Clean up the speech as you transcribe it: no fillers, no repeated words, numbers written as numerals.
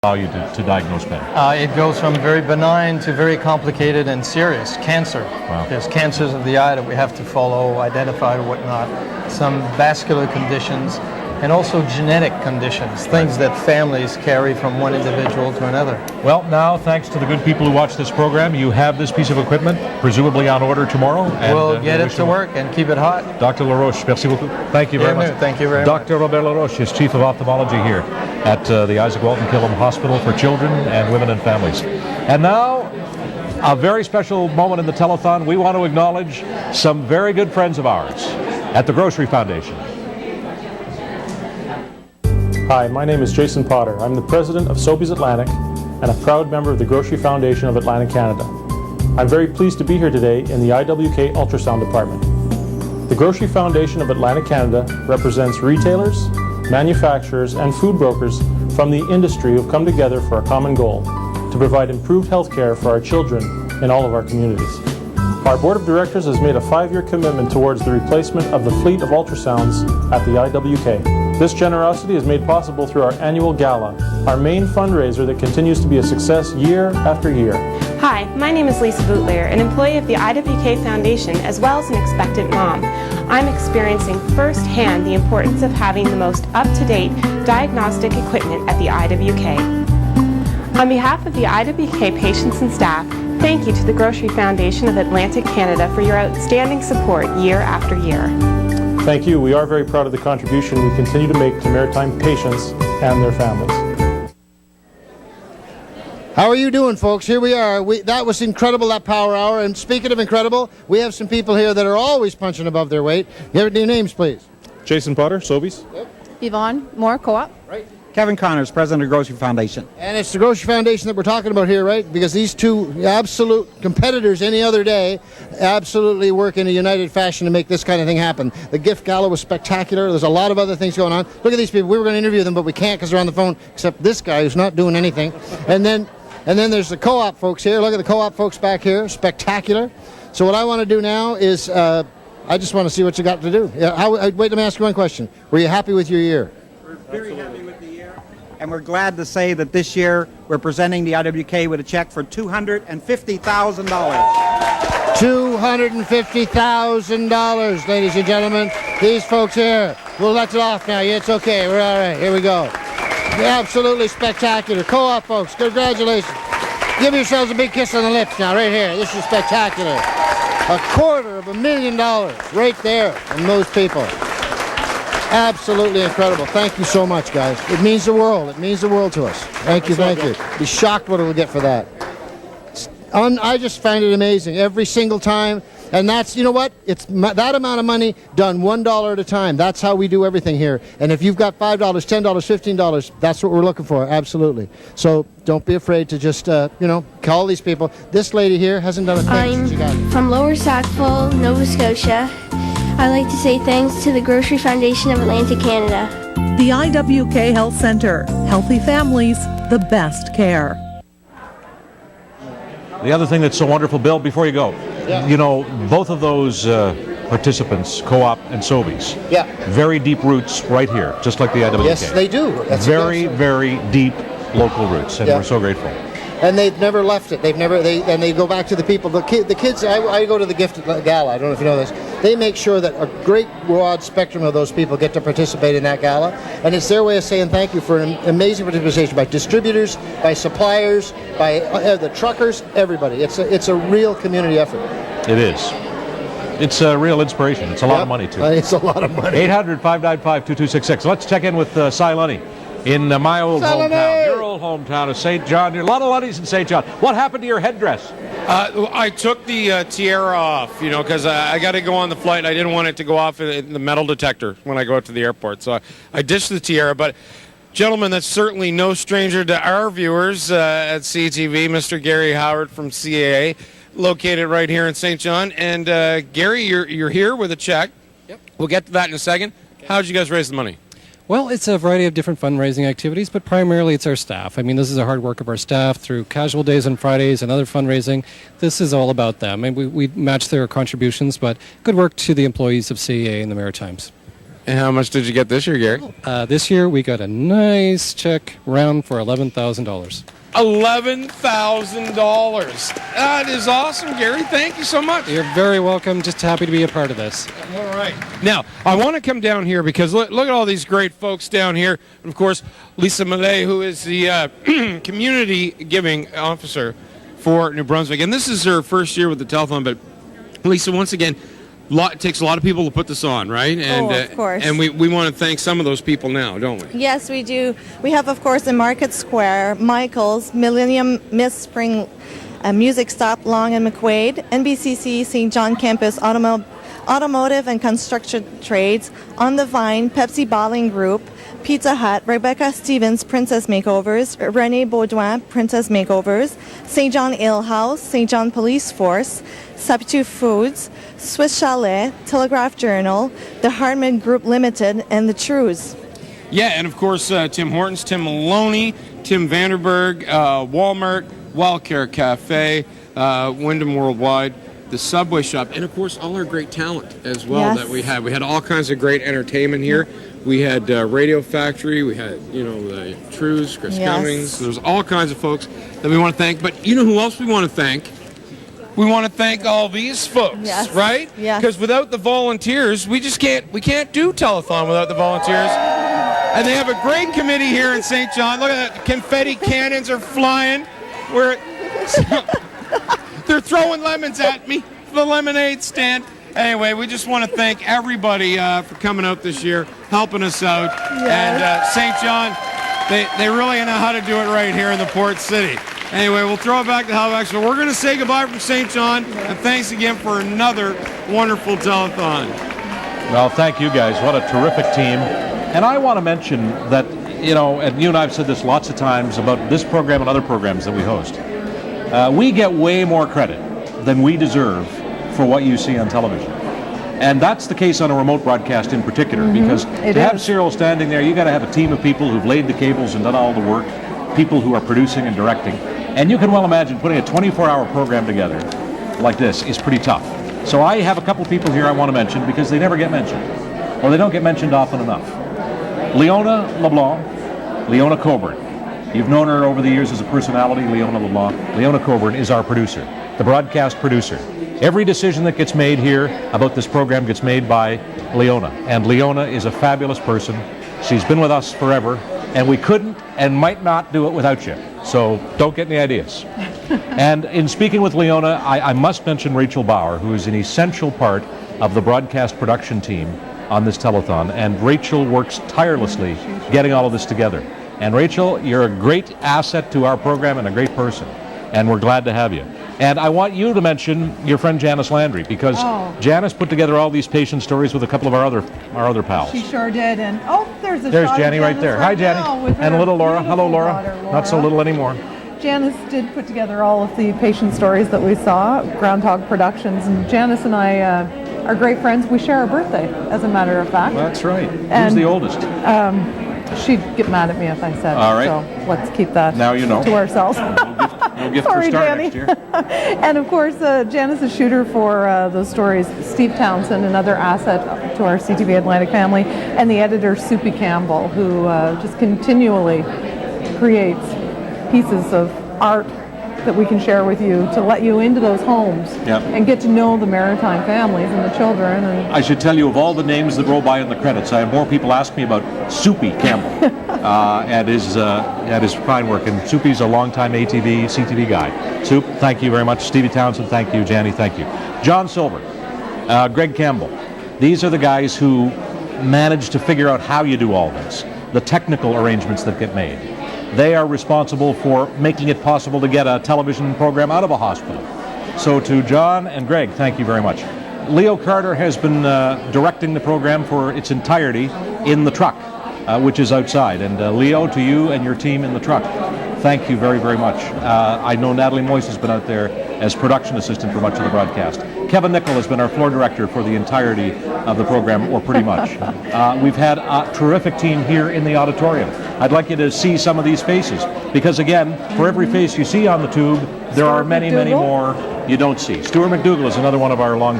allow you to diagnose better? It goes from very benign to very complicated and serious. Cancer. Wow. There's cancers of the eye that we have to follow, identify, whatnot. Some vascular conditions, and also genetic conditions, things that families carry from one individual to another. Well, now, thanks to the good people who watch this program, you have this piece of equipment, presumably on order tomorrow. And, we'll get it to work and keep it hot. Dr. LaRoche, merci beaucoup. Thank you very much. Thank you very much. Dr. Robert LaRoche is Chief of Ophthalmology here at the Isaac Walton Killam Hospital for Children and Women and Families. And now, a very special moment in the telethon. We want to acknowledge some very good friends of ours at the Grocery Foundation. Hi, my name is Jason Potter. I'm the president of Sobeys Atlantic and a proud member of the Grocery Foundation of Atlantic Canada. I'm very pleased to be here today in the IWK Ultrasound Department. The Grocery Foundation of Atlantic Canada represents retailers, manufacturers, and food brokers from the industry who have come together for a common goal, to provide improved health care for our children in all of our communities. Our Board of Directors has made a 5-year commitment towards the replacement of the fleet of ultrasounds at the IWK. This generosity is made possible through our annual gala, our main fundraiser that continues to be a success year after year. Hi, my name is Lisa Bootlayer, an employee of the IWK Foundation as well as an expectant mom. I'm experiencing firsthand the importance of having the most up-to-date diagnostic equipment at the IWK. On behalf of the IWK patients and staff, thank you to the Grocery Foundation of Atlantic Canada for your outstanding support year after year. Thank you. We are very proud of the contribution we continue to make to maritime patients and their families. How are you doing, folks? Here we are. That was incredible, that power hour. And speaking of incredible, we have some people here that are always punching above their weight. Give your names, please. Jason Potter, Sobeys. Yep. Yvonne Moore, Co-op. Right. Kevin Connors, President of Grocery Foundation. And it's the Grocery Foundation that we're talking about here, right? Because these two absolute competitors any other day absolutely work in a united fashion to make this kind of thing happen. The gift gala was spectacular. There's a lot of other things going on. Look at these people. We were going to interview them, but we can't because they're on the phone, except this guy who's not doing anything. And then there's the co-op folks here. Look at the co-op folks back here. Spectacular. So what I want to do now is I just want to see what you got to do. Wait, let me ask you one question. Were you happy with your year? We're very happy with the year. And we're glad to say that this year we're presenting the IWK with a check for $250,000. $250,000, ladies and gentlemen. These folks here. We'll let it off now. Yeah, it's okay. We're all right. Here we go. Absolutely spectacular. Co-op folks, congratulations. Give yourselves a big kiss on the lips now, right here. This is spectacular. $250,000 right there from those people. Absolutely incredible. Thank you so much, guys. It means the world. It means the world to us. Thank you, thank you. Be shocked what we'll get for that. I just find it amazing every single time. And that's, you know what? It's that amount of money done $1 at a time. That's how we do everything here. And if you've got $5, $10, $15, that's what we're looking for. Absolutely. So don't be afraid to just, call these people. This lady here hasn't done a thing since you got it. I'm from Lower Sackville, Nova Scotia. I'd like to say thanks to the Grocery Foundation of Atlantic Canada. The IWK Health Center. Healthy families, the best care. The other thing that's so wonderful, Bill, before you go, both of those participants, Co-op and Sobeys, very deep roots right here, just like the IWK. Yes, they do. That's very deep local roots, and we're so grateful. And they've never left it. They go back to the people. The kids, I go to the gift gala. I don't know if you know this. They make sure that a great broad spectrum of those people get to participate in that gala. And it's their way of saying thank you for an amazing participation by distributors, by suppliers, by the truckers, everybody. It's a real community effort. It is. It's a real inspiration. It's a lot of money, too. It's a lot of money. 800-595-2266. Let's check in with Cy Lunny in my old hometown, your old hometown of St. John. There are a lot of Lunnies in St. John. What happened to your headdress? I took the tiara off, because I got to go on the flight. I didn't want it to go off in the metal detector when I go out to the airport. So I ditched the tiara. But, gentlemen, that's certainly no stranger to our viewers at CTV, Mr. Gary Howard from CAA, located right here in St. John. And, Gary, you're here with a check. Yep. We'll get to that in a second. Okay. How did you guys raise the money? Well, it's a variety of different fundraising activities, but primarily it's our staff. I mean, this is the hard work of our staff through casual days on Fridays and other fundraising. This is all about them. And we match their contributions, but good work to the employees of CEA and the Maritimes. And how much did you get this year, Gary? This year we got a nice check round for $11,000. $11,000. That is awesome, Gary. Thank you so much. You're very welcome. Just happy to be a part of this. All right. Now, I want to come down here because look at all these great folks down here. And of course, Lisa Millet, who is the community giving officer for New Brunswick. And this is her first year with the telethon. But Lisa, once again, it takes a lot of people to put this on, right? And, of course. And we want to thank some of those people now, don't we? Yes, we do. We have, of course, in Market Square, Michael's, Millennium, Miss Spring, Music Stop, Long and McQuaid, NBCC, St. John Campus, Automotive and Construction Trades, On the Vine, Pepsi Bottling Group, Pizza Hut, Rebecca Stevens, Princess Makeovers, Renee Baudouin, Princess Makeovers, St. John Ale House, St. John Police Force, Substitute Foods, Swiss Chalet, Telegraph Journal, the Hardman Group Limited, and the Trues. Yeah, and of course, Tim Hortons, Tim Maloney, Tim Vanderberg, Walmart, Wildcare Cafe, Wyndham Worldwide, the Subway Shop, and of course, all our great talent as well that we had. We had all kinds of great entertainment here. We had Radio Factory, we had, the Trues, Chris Cummings. There's all kinds of folks that we want to thank. But you know who else we want to thank? We want to thank all these folks, right? Yes. Because without the volunteers, we can't do telethon without the volunteers. And they have a great committee here in St. John. Look at that, confetti cannons are flying. They're throwing lemons at me for the lemonade stand. Anyway, we just want to thank everybody for coming out this year, helping us out. And St. John, they really know how to do it right here in the Port City. Anyway, we'll throw it back to Halifax. So we're going to say goodbye from St. John, and thanks again for another wonderful telethon. Well, thank you guys. What a terrific team. And I want to mention that, and you and I have said this lots of times about this program and other programs that we host. We get way more credit than we deserve for what you see on television. And that's the case on a remote broadcast in particular, because to have Cyril standing there, you got to have a team of people who've laid the cables and done all the work, people who are producing and directing. And you can well imagine putting a 24-hour program together like this is pretty tough. So I have a couple people here I want to mention because they never get mentioned, or they don't get mentioned often enough. Leona LeBlanc, Leona Coburn. You've known her over the years as a personality, Leona LeBlanc. Leona Coburn is our producer, the broadcast producer. Every decision that gets made here about this program gets made by Leona. And Leona is a fabulous person. She's been with us forever, and we couldn't and might not do it without you. So don't get any ideas. And in speaking with Leona, I must mention Rachel Bauer, who is an essential part of the broadcast production team on this telethon. And Rachel works tirelessly getting all of this together. And Rachel, you're a great asset to our program and a great person. And we're glad to have you. And I want you to mention your friend Janice Landry, because Janice put together all these patient stories with a couple of our other pals. She sure did. And there's Janny right there. Hi, Janny. And little Laura. Hello, Laura. Daughter, Laura. Not so little anymore. Janice did put together all of the patient stories that we saw, Groundhog Productions, and Janice and I are great friends. We share a birthday, as a matter of fact. That's right. Who's the oldest? She'd get mad at me if I said. All right. So let's keep that now you know. To ourselves. No gift Sorry, for Star Danny. next year. And of course, Janice is shooter for those stories. Steve Townsend, another asset to our CTV Atlantic family, and the editor Soupy Campbell, who just continually creates pieces of art that we can share with you to let you into those homes and get to know the maritime families and the children. And I should tell you, of all the names that roll by in the credits, I have more people ask me about Soupy Campbell and his fine work. And Soupy's a longtime ATV, CTV guy. Soup, thank you very much. Stevie Townsend, thank you. Janny, thank you. John Silver, Greg Campbell. These are the guys who manage to figure out how you do all this, the technical arrangements that get made. They are responsible for making it possible to get a television program out of a hospital. So to John and Greg, thank you very much. Leo Carter has been directing the program for its entirety in the truck, which is outside. And Leo, to you and your team in the truck, thank you very, very much. I know Natalie Moyse has been out there as production assistant for much of the broadcast. Kevin Nickel has been our floor director for the entirety of the program, or pretty much. We've had a terrific team here in the auditorium. I'd like you to see some of these faces, because again, for every face you see on the tube, there are many, many more you don't see. Stuart McDougall is another one of our long